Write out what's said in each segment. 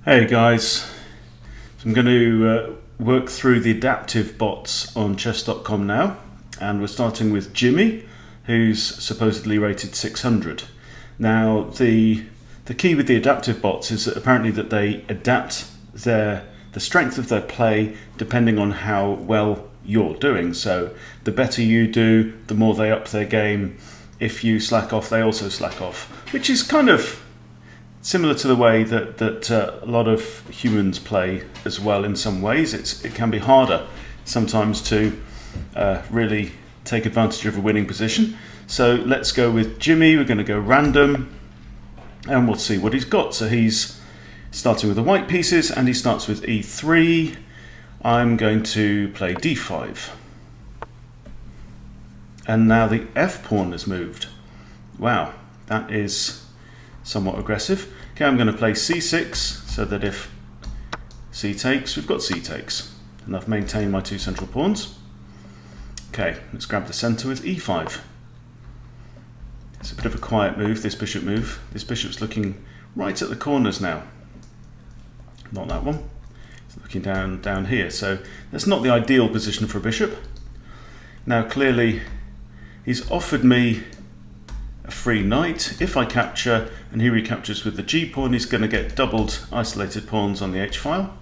Hey guys, so I'm going to work through the adaptive bots on chess.com now, and we're starting with Jimmy, who's supposedly rated 600. Now the key with the adaptive bots is that apparently that they adapt the strength of their play depending on how well you're doing. So the better you do, the more they up their game. If you slack off, they also slack off, which is kind of similar to the way that a lot of humans play as well. In some ways, it can be harder sometimes to really take advantage of a winning position. So let's go with Jimmy. We're going to go random, and we'll see what he's got. So he's starting with the white pieces, and he starts with e3. I'm going to play d5. And now the f pawn has moved. Wow, that is somewhat aggressive. Okay, I'm going to play c6 so that if c takes, we've got c takes. And I've maintained my two central pawns. Okay, let's grab the center with e5. It's a bit of a quiet move, this bishop move. This bishop's looking right at the corners now. Not that one. It's looking down here. So that's not the ideal position for a bishop. Now clearly he's offered me a free knight. If I capture and he recaptures with the g pawn, he's going to get doubled isolated pawns on the h file.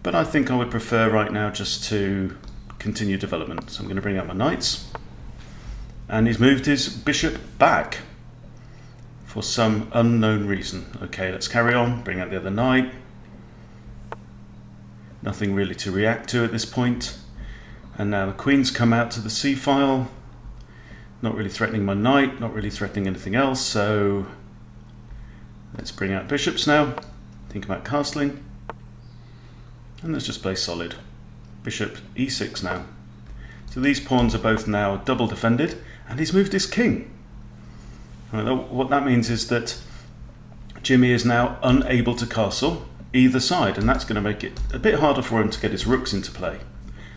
But I think I would prefer right now just to continue development. So I'm going to bring out my knights. And he's moved his bishop back for some unknown reason. Okay, let's carry on. Bring out the other knight. Nothing really to react to at this point. And now the queen's come out to the c file. Not really threatening my knight, not really threatening anything else, so let's bring out bishops now. Think about castling. And let's just play solid. Bishop e6 now. So these pawns are both now double defended, and he's moved his king. What that means is that Jimmy is now unable to castle either side, and that's going to make it a bit harder for him to get his rooks into play.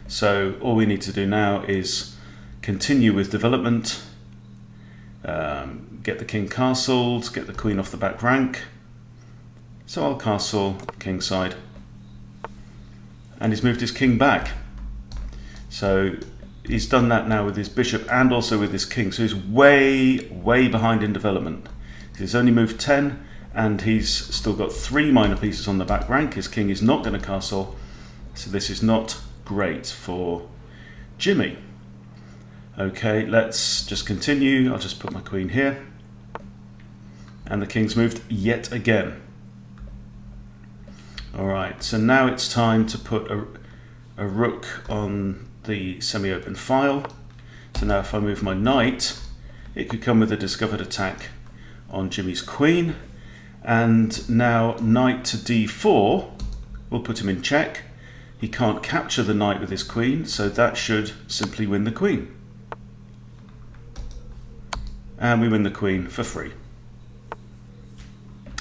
So all we need to do now is continue with development, get the king castled, get the queen off the back rank. So I'll castle king side. And he's moved his king back. So he's done that now with his bishop and also with his king. So he's way behind in development. He's only moved 10 and he's still got 3 minor pieces on the back rank. His king is not going to castle. So this is not great for Jimmy. Okay, let's just continue. I'll just put my queen here. And the king's moved yet again. Alright, so now it's time to put a rook on the semi-open file. So now if I move my knight, it could come with a discovered attack on Jimmy's queen. And now knight to d4 will put him in check. He can't capture the knight with his queen, so that should simply win the queen. And we win the queen for free.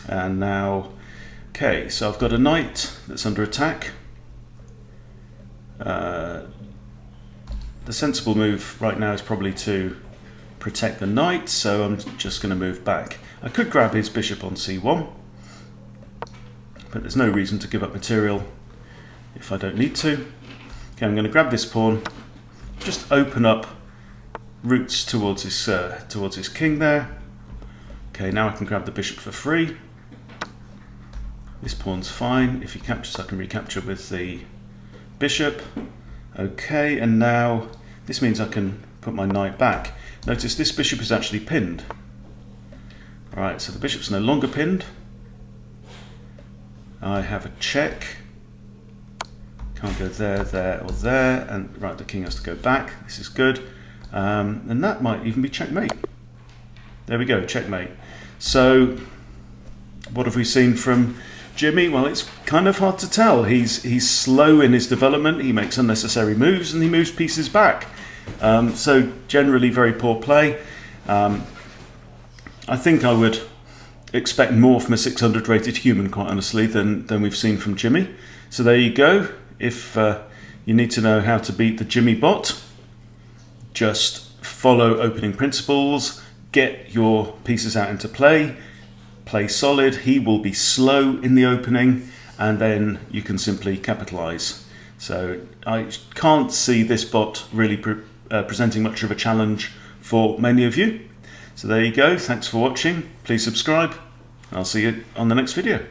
And now, okay, so I've got a knight that's under attack. The sensible move right now is probably to protect the knight, so I'm just going to move back. I could grab his bishop on c1, but there's no reason to give up material if I don't need to. Okay, I'm going to grab this pawn, just open up routes towards his king there. Okay, now I can grab the bishop for free. This pawn's fine. If he captures, I can recapture with the bishop. Okay, and now this means I can put my knight back. Notice this bishop is actually pinned. Alright, so the bishop's no longer pinned. I have a check. Can't go there, there, or there. And right, the king has to go back. This is good. And that might even be checkmate. There we go, checkmate. So what have we seen from Jimmy? Well, it's kind of hard to tell. He's slow in his development. He makes unnecessary moves and he moves pieces back. So generally very poor play. I think I would expect more from a 600 rated human, quite honestly, than we've seen from Jimmy. So there you go. If you need to know how to beat the Jimmy bot, just follow opening principles, get your pieces out into play play solid, he will be slow in the opening, and then you can simply capitalize. So I can't see this bot really presenting much of a challenge for many of you. So there you go. Thanks for watching. Please subscribe. I'll see you on the next video.